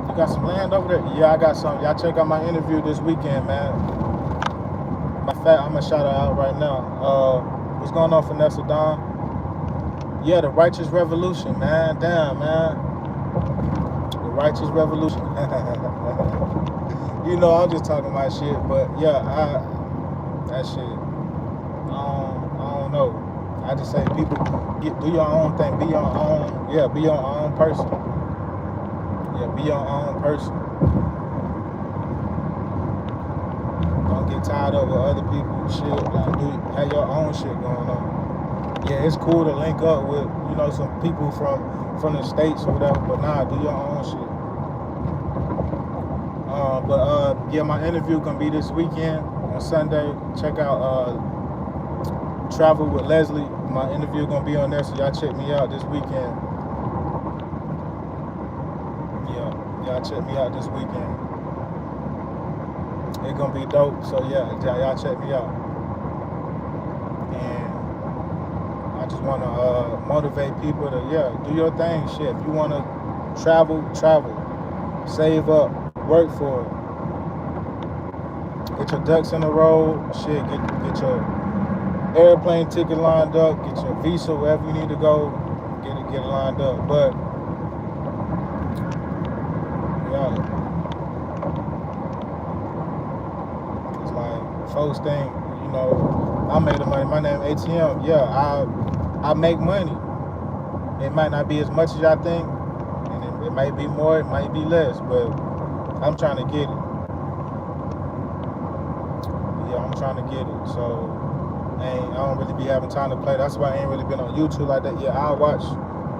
you got some land over there? Yeah, I got some. Y'all check out my interview this weekend, man. Matter of fact, I'm gonna shout her out right now. What's going on, Vanessa Don? Yeah, the Righteous Revolution, man. Damn, man. The Righteous Revolution. You know, I'm just talking my shit, but yeah, that shit. I don't know. I just say people do your own thing, be your own. Yeah, be your own person. Yeah, be your own person. Don't get tied up with other people's shit. Like, have your own shit going on. Yeah, it's cool to link up with, you know, some people from the States or whatever, but nah, do your own shit. Yeah, my interview gonna be this weekend on Sunday. Check out Travel with Leslie. My interview gonna be on there, so y'all check me out this weekend. Yeah, y'all check me out this weekend. It's gonna be dope. So yeah, y'all check me out. And I just wanna motivate people to do your thing. Shit, if you wanna travel. Save up, work for it. Get your ducks in a row. Shit, get your airplane ticket lined up. Get your visa wherever you need to go. Get it lined up. But yeah, it's like folks think, you know, I made the money. My name ATM. Yeah, I make money. It might not be as much as y'all think, and it might be more, it might be less, but I'm trying to get it. Yeah, I'm trying to get it. So I don't really be having time to play. That's why I ain't really been on YouTube like that. Yeah, I watch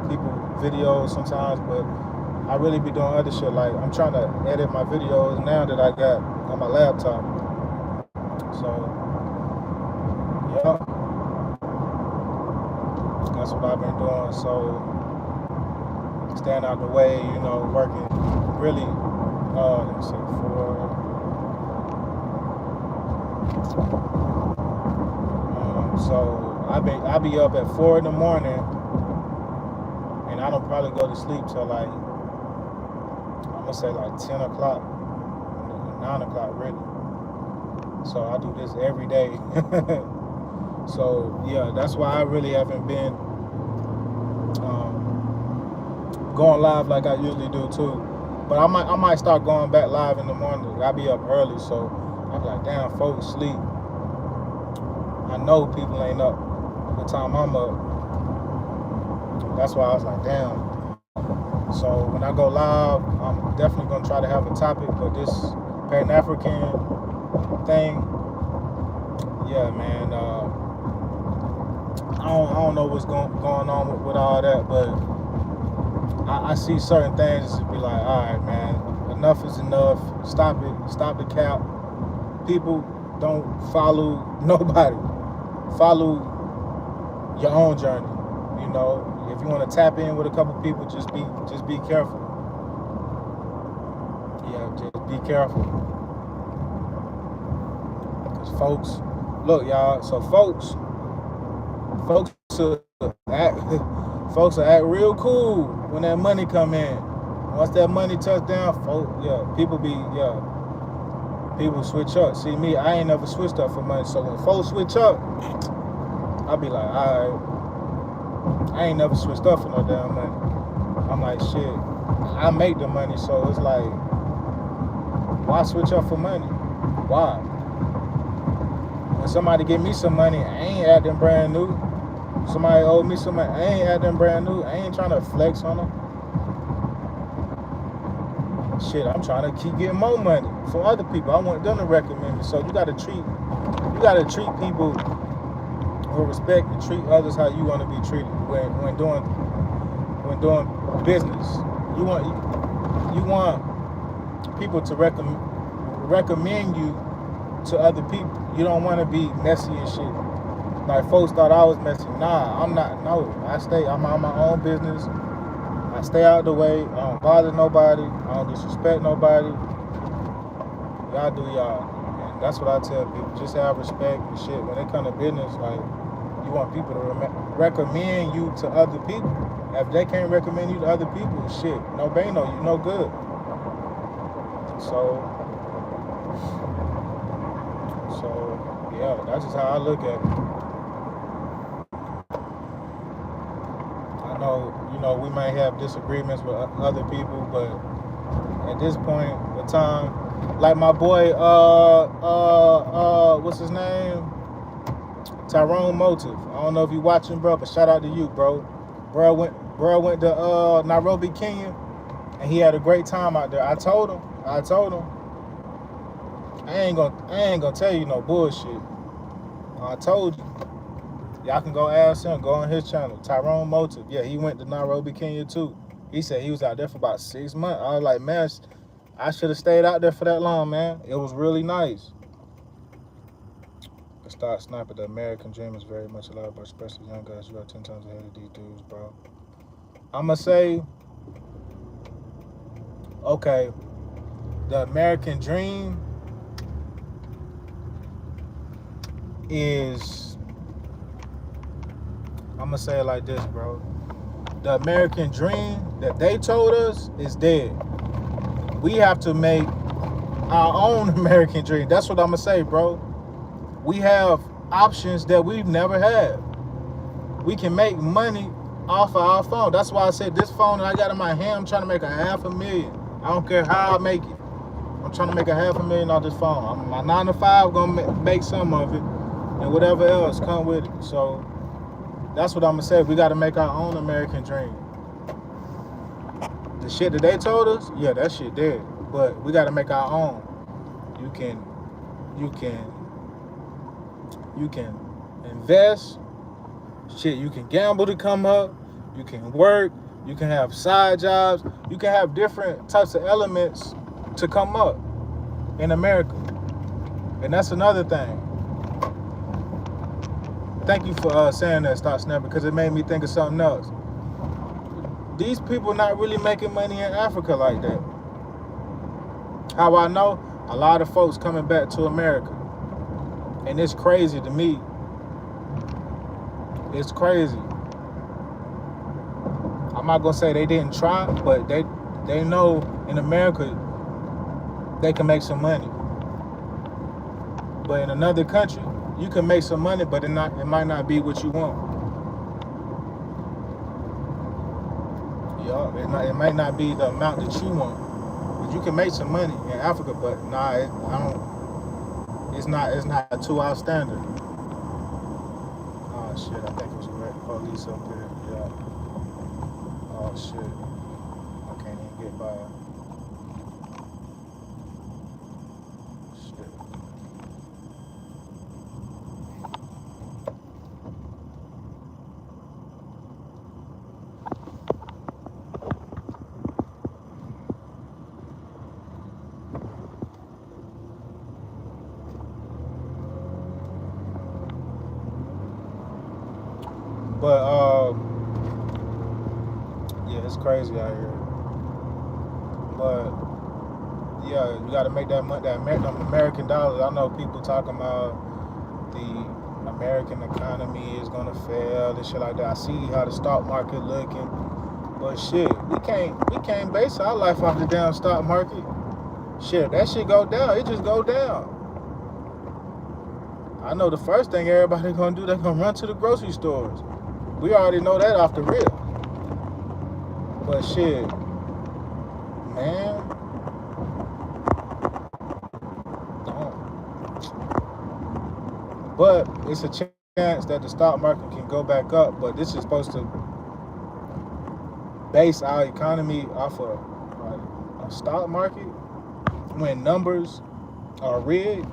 people videos sometimes, but I really be doing other shit. Like I'm trying to edit my videos now that I got on my laptop. So yeah, that's what I've been doing. So staying out the way, you know, working really. Let me see, so I be up at 4 in the morning, and I don't probably go to sleep till like, I'm gonna say like 10 o'clock, 9 o'clock really. So I do this every day. So yeah, that's why I really haven't been going live like I usually do too. But I might start going back live in the morning. I be up early, so I'm like, damn, folks sleep. I know people ain't up the time I'm up. That's why I was like, damn. So when I go live, I'm definitely gonna try to have a topic for this Pan-African thing. Yeah, man. I don't know what's going on with all that, but I see certain things and be like, all right, man, enough is enough. Stop it. Stop the cap. People don't follow nobody. Follow your own journey. You know, if you want to tap in with a couple people, just be careful. Yeah, just be careful. Because folks, look, y'all. So folks will act real cool when that money come in. Once that money touch down, people be People switch up. See me, I ain't never switched up for money. So when folks switch up, I be like, alright, I ain't never switched up for no damn money. I'm like, shit, I make the money, so it's like, why switch up for money? Why? When somebody give me some money, I ain't acting brand new. Somebody owe me some money, I ain't acting brand new. I ain't trying to flex on them. Shit, I'm trying to keep getting more money from other people. I want them to recommend me. So you gotta treat people with respect and treat others how you want to be treated when doing business. You want people to recommend you to other people. You don't want to be messy and shit. Like folks thought I was messy. Nah, I'm not. No, I'm on my own business. I stay out the way. I don't bother nobody. I don't disrespect nobody. Y'all do y'all. And that's what I tell people. Just have respect and shit. When it comes to business, like, you want people to recommend you to other people. If they can't recommend you to other people, shit, no bano, you no good. So yeah, that's just how I look at it. I know, we might have disagreements with other people, but at this point in time, like my boy, what's his name? Tyrone Motive. I don't know if you watching, bro, but shout out to you, bro. Bro went to Nairobi, Kenya, and he had a great time out there. I told him, I ain't gonna tell you no bullshit. I told you. Y'all can go ask him, go on his channel, Tyrone Motive. Yeah, he went to Nairobi, Kenya too. He said he was out there for about 6 months. I was like, man, I should have stayed out there for that long, man. It was really nice. The start sniper, the American dream is very much alive, but especially young guys. You are 10 times ahead of these dudes, bro. I'ma say, okay, the American dream is, I'm gonna say it like this, bro. The American dream that they told us is dead. We have to make our own American dream. That's what I'm gonna say, bro. We have options that we've never had. We can make money off of our phone. That's why I said this phone that I got in my hand, I'm trying to make $500,000. I don't care how I make it. I'm trying to make $500,000 off this phone. My 9 to 5 gonna make some of it, and whatever else come with it. So that's what I'm gonna say. We gotta make our own American dream. The shit that they told us, yeah, that shit dead. But we gotta make our own. You can invest. Shit, you can gamble to come up. You can work. You can have side jobs. You can have different types of elements to come up in America. And that's another thing. Thank you for saying that, Stop Snap, because it made me think of something else. These people not really making money in Africa like that. How I know? A lot of folks coming back to America. And it's crazy to me. It's crazy. I'm not gonna say they didn't try, but they know in America they can make some money. But in another country, you can make some money, but it might not be what you want. Yeah, it might not be the amount that you want. But you can make some money in Africa, but nah, it's not to our standard. Oh shit, I think it was a police up there. Yeah. Oh shit. I can't even get by. Shit. But yeah, it's crazy out here. But yeah, you got to make that money, that American dollars. I know people talking about the American economy is gonna fail and shit like that. I see how the stock market looking, but shit, we can't base our life off the damn stock market. Shit, that shit go down. It just go down. I know the first thing everybody gonna do, they gonna run to the grocery stores. We already know that off the rip. But shit, man, don't. But it's a chance that the stock market can go back up. But this is supposed to base our economy off of like a stock market when numbers are rigged.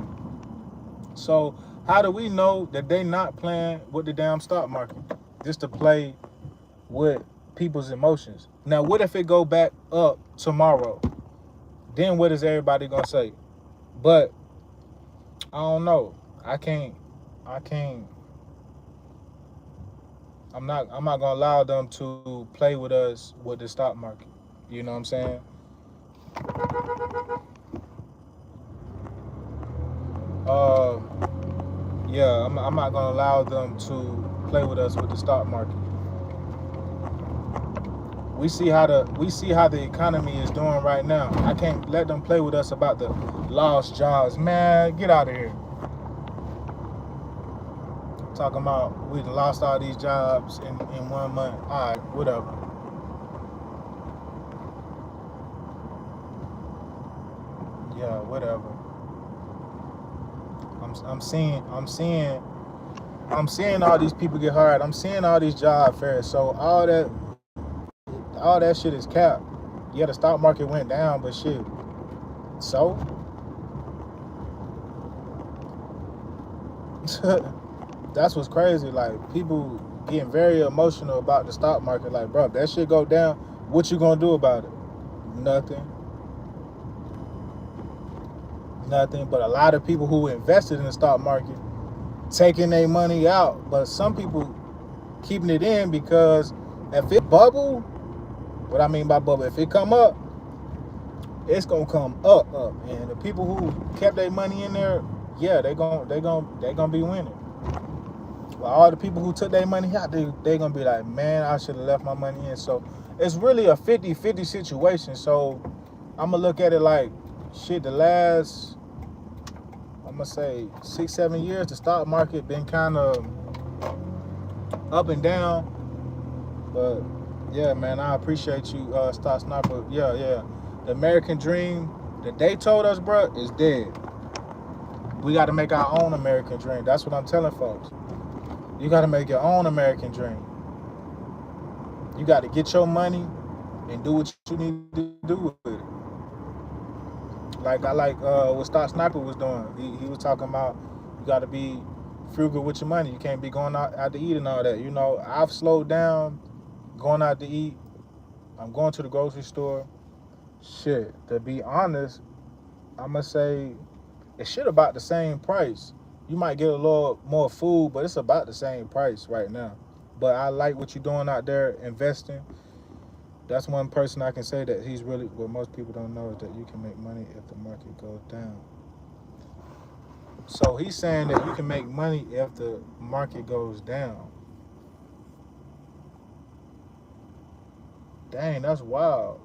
So how do we know that they not playing with the damn stock market just to play with people's emotions? Now, what if it go back up tomorrow? Then what is everybody gonna say? But I don't know. I'm not gonna allow them to play with us with the stock market. You know what I'm saying? Yeah, I'm not gonna allow them to play with us with the stock market. We see how the economy is doing right now. I can't let them play with us about the lost jobs. Man, get out of here. Talking about we lost all these jobs in 1 month. All right, whatever. Yeah, whatever. I'm seeing all these people get hired. I'm seeing all these job fairs. So all that shit is capped. Yeah, the stock market went down, but shit. So that's what's crazy. Like, people getting very emotional about the stock market. Like, bro, if that shit go down, what you gonna do about it? Nothing. But a lot of people who invested in the stock market taking their money out, but some people keeping it in because if it bubble, what I mean by bubble, if it come up, it's gonna come up, and the people who kept their money in there, yeah, they gonna be winning. Well, all the people who took their money out, they gonna be like, man, I should have left my money in. So it's really a 50-50 situation. So I'm gonna look at it like, shit, the last, I'm gonna say 6-7 years, the stock market been kind of up and down. But yeah, man, I appreciate you, Stock Sniper. Yeah. The American dream that they told us, bro, is dead. We got to make our own American dream. That's what I'm telling folks. You got to make your own American dream. You got to get your money and do what you need to do with it. Like what Stock Sniper was doing. He was talking about you got to be frugal with your money. You can't be going out to eat and all that. You know, I've slowed down going out to eat. I'm going to the grocery store. Shit, to be honest, I'm going to say it's shit about the same price. You might get a little more food, but it's about the same price right now. But I like what you're doing out there, investing. That's one person I can say that he's really, what most people don't know is that you can make money if the market goes down. So he's saying that you can make money if the market goes down. Dang, that's wild.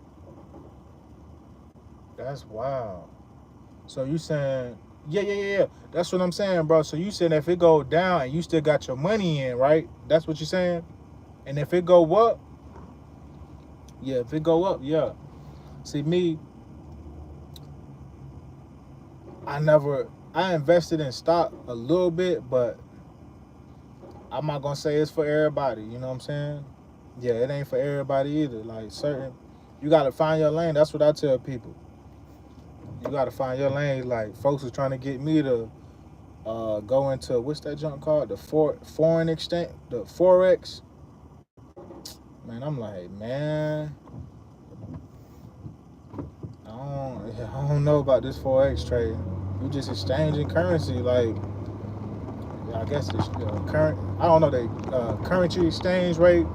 That's wild. So you saying, yeah. That's what I'm saying, bro. So you saying if it go down and you still got your money in, right? That's what you're saying? And if it go up, yeah, if it go up, yeah. See, me, I invested in stock a little bit, but I'm not going to say it's for everybody. You know what I'm saying? Yeah, it ain't for everybody either. Like, you got to find your lane. That's what I tell people. You got to find your lane. Like, folks are trying to get me to go into, what's that junk called? The foreign exchange, the Forex. Man, I'm like, man, I don't know about this Forex trade. We just exchanging currency. Like, I guess it's current. I don't know, the currency exchange rate.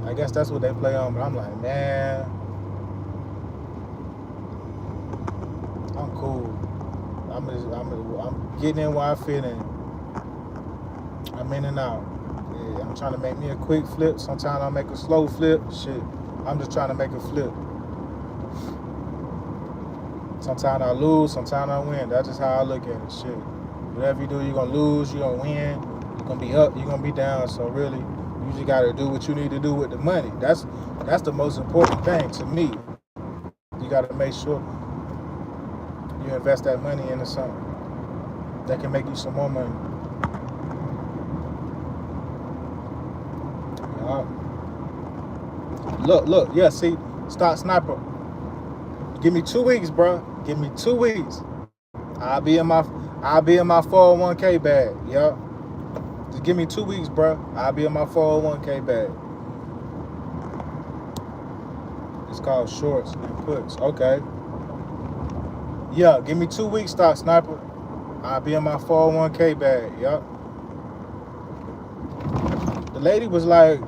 I guess that's what they play on. But I'm like, man, I'm cool. I'm getting in where I fit in. I'm in and out. Yeah, I'm trying to make me a quick flip. Sometimes I'll make a slow flip. Shit, I'm just trying to make a flip. Sometimes I lose, sometimes I win. That's just how I look at it. Shit. Whatever you do, you're gonna lose, you're gonna win, you're gonna be up, you're gonna be down. So really, you just gotta do what you need to do with the money. That's the most important thing to me. You gotta make sure you invest that money into something that can make you some more money. Look, yeah, see, Stock Sniper. Give me 2 weeks, bro. Give me 2 weeks. I'll be in my 401k bag. Yeah. Just give me 2 weeks, bro. I'll be in my 401k bag. It's called shorts and puts. Okay. Yeah, give me 2 weeks, Stock Sniper. I'll be in my 401k bag. Yep. The lady was like,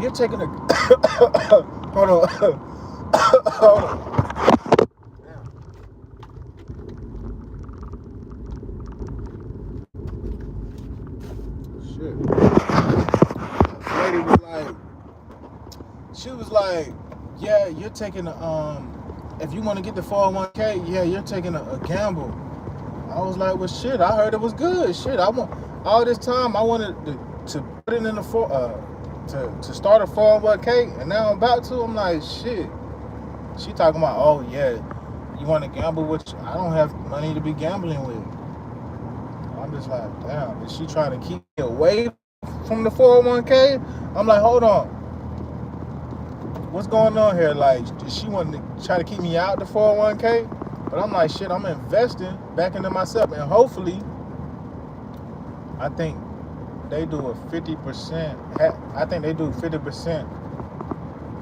you're taking a hold on. Hold on. Damn. Shit. The lady was like, she was like, yeah, you're taking a if you want to get the 401k, yeah, you're taking a gamble. I was like, well, shit, I heard it was good. Shit, I want all this time I wanted to put it in the to start a 401k, and now I'm about to. I'm like, shit. She talking about, oh yeah, you want to gamble? Which I don't have money to be gambling with. I'm just like, damn, is she trying to keep me away from the 401k? I'm like, hold on, what's going on here? Like, does she want to try to keep me out the 401k? But I'm like, shit, I'm investing back into myself, and hopefully, I think they do a 50%. I think they do 50%.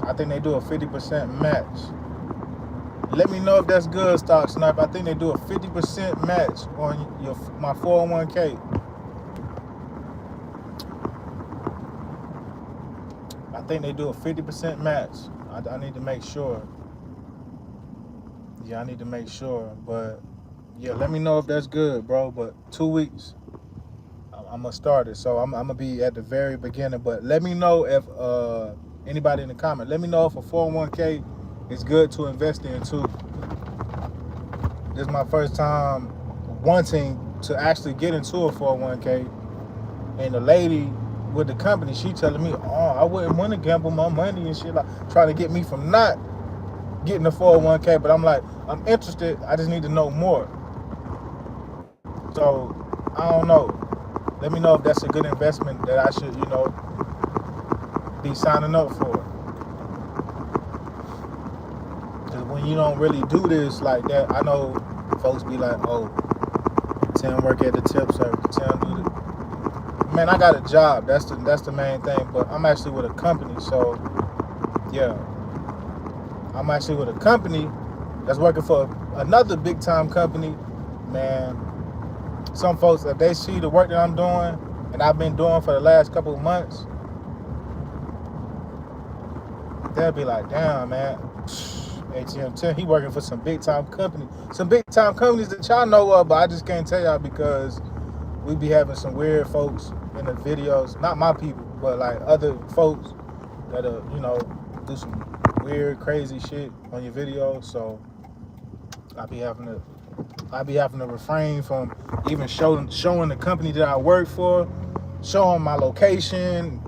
I think they do a 50% match. Let me know if that's good, Stock Sniper. I think they do a 50% match on my 401k. I think they do a 50% match. I need to make sure. Yeah, I need to make sure. But yeah, let me know if that's good, bro. But 2 weeks, I'm gonna start it. So I'm gonna be at the very beginning. But let me know if anybody in the comment. Let me know if a 401k is good to invest in too. This is my first time wanting to actually get into a 401k, and the lady with the company, she telling me, oh, I wouldn't want to gamble my money and shit, like trying to get me from not getting a 401k. But I'm like, I'm interested. I just need to know more. So I don't know. Let me know if that's a good investment that I should, be signing up for. Because when you don't really do this like that, I know folks be like, oh, Tim work at the tip service, Tim do the. Man, I got a job. That's the main thing. But I'm actually with a company, so yeah, I'm actually with a company that's working for another big time company. Man, some folks, if they see the work that I'm doing and I've been doing for the last couple of months, they'll be like, damn, man, ATM Tim, he working for some big time company, some big time companies that y'all know of, but I just can't tell y'all because we be having some weird folks in the videos. Not my people, but like other folks that do some weird, crazy shit on your videos. So I be having to refrain from even showing the company that I work for, showing my location,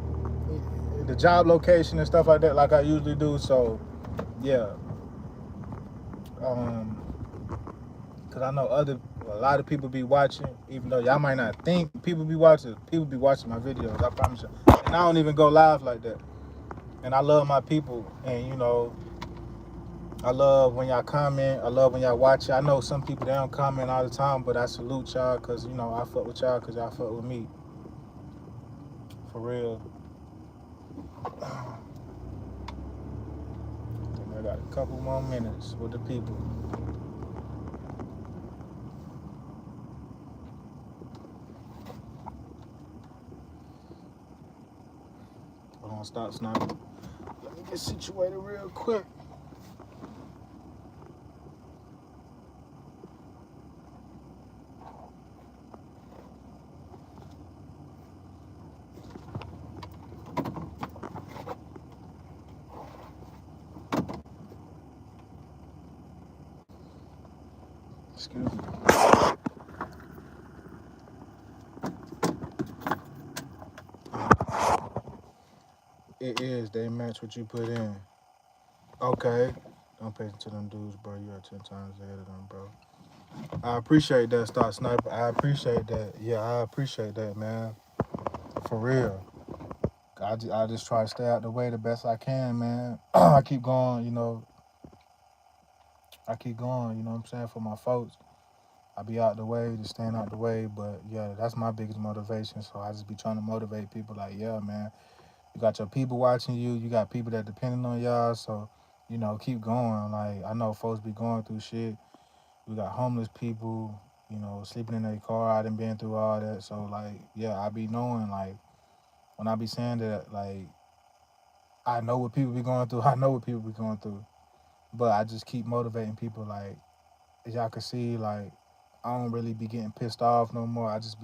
the job location and stuff like that, like I usually do. So yeah, because I know a lot of people be watching, even though y'all might not think people be watching my videos, I promise you. And I don't even go live like that. And I love my people, and I love when y'all comment. I love when y'all watch it. I know some people, they don't comment all the time, but I salute y'all because, I fuck with y'all because y'all fuck with me. For real. I think I got a couple more minutes with the people. Hold on, stop sniping. Let me get situated real quick. Excuse me. It is. They match what you put in. Okay. Don't pay attention to them dudes, bro. You are 10 times ahead of them, bro. I appreciate that, Star Sniper. I appreciate that. Yeah, I appreciate that, man. For real. I just try to stay out the way the best I can, man. I keep going, I keep going, you know what I'm saying, for my folks. I be out the way, just staying out the way. But yeah, that's my biggest motivation. So I just be trying to motivate people like, yeah, man, you got your people watching you. You got people that depending on y'all. So, keep going. Like, I know folks be going through shit. We got homeless people, sleeping in their car. I done been through all that. So, like, yeah, I be knowing, like, when I be saying that, like, I know what people be going through. I know what people be going through. But I just keep motivating people. Like, as y'all can see, like, I don't really be getting pissed off no more. I just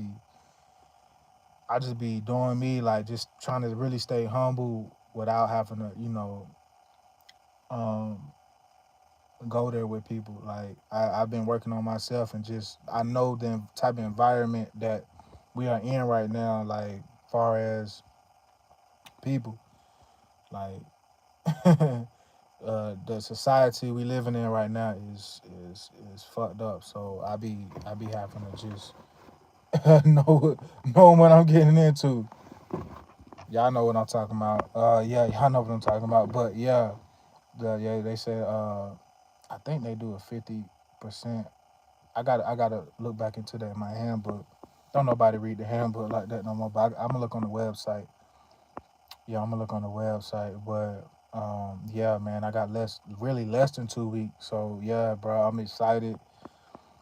be doing me, like, just trying to really stay humble without having to, um, go there with people. Like, I've been working on myself, and just I know the type of environment that we are in right now. Like, far as people, like, the society we living in right now is fucked up. So I be having to just know what I'm getting into. Y'all know what I'm talking about. Yeah, y'all know what I'm talking about. But yeah, they said I think they do a 50%. I gotta look back into that in my handbook. Don't nobody read the handbook like that no more. But I'm gonna look on the website. Yeah, I'm gonna look on the website. But yeah, man, I got really less than 2 weeks. So yeah, bro, I'm excited.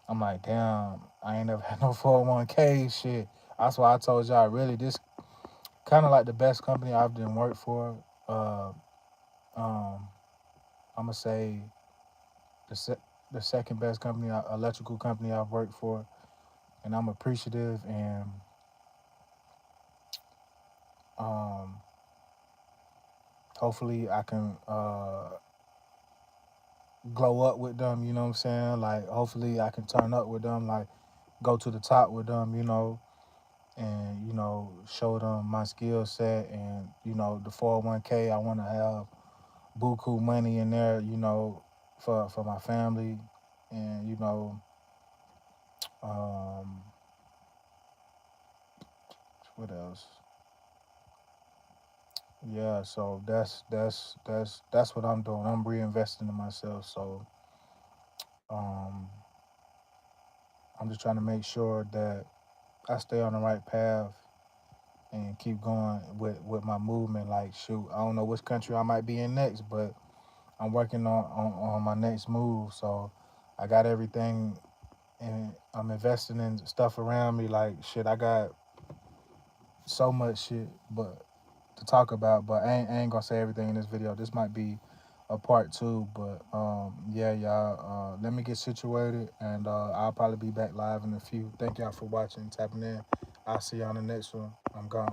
I'm like, damn, I ain't never had no 401k shit. That's why I told y'all, really, this kind of like the best company I've done worked for. Um, I'm gonna say the the second best company, electrical company I've worked for, and I'm appreciative. And um, hopefully, I can glow up with them. You know what I'm saying? Like, hopefully, I can turn up with them. Like, go to the top with them. And show them my skill set, and the 401k. I want to have buku money in there, for my family, and um, what else? Yeah, so that's what I'm doing. I'm reinvesting in myself. So um, I'm just trying to make sure that I stay on the right path and keep going with my movement. Like, shoot, I don't know which country I might be in next, but I'm working on my next move. So I got everything, and I'm investing in stuff around me. Like, shit, I got so much shit but to talk about, but I ain't gonna say everything in this video. This might be a part two, but yeah, y'all, let me get situated, and I'll probably be back live in a few. Thank y'all for watching, tapping in. I'll see y'all on the next one. I'm gone.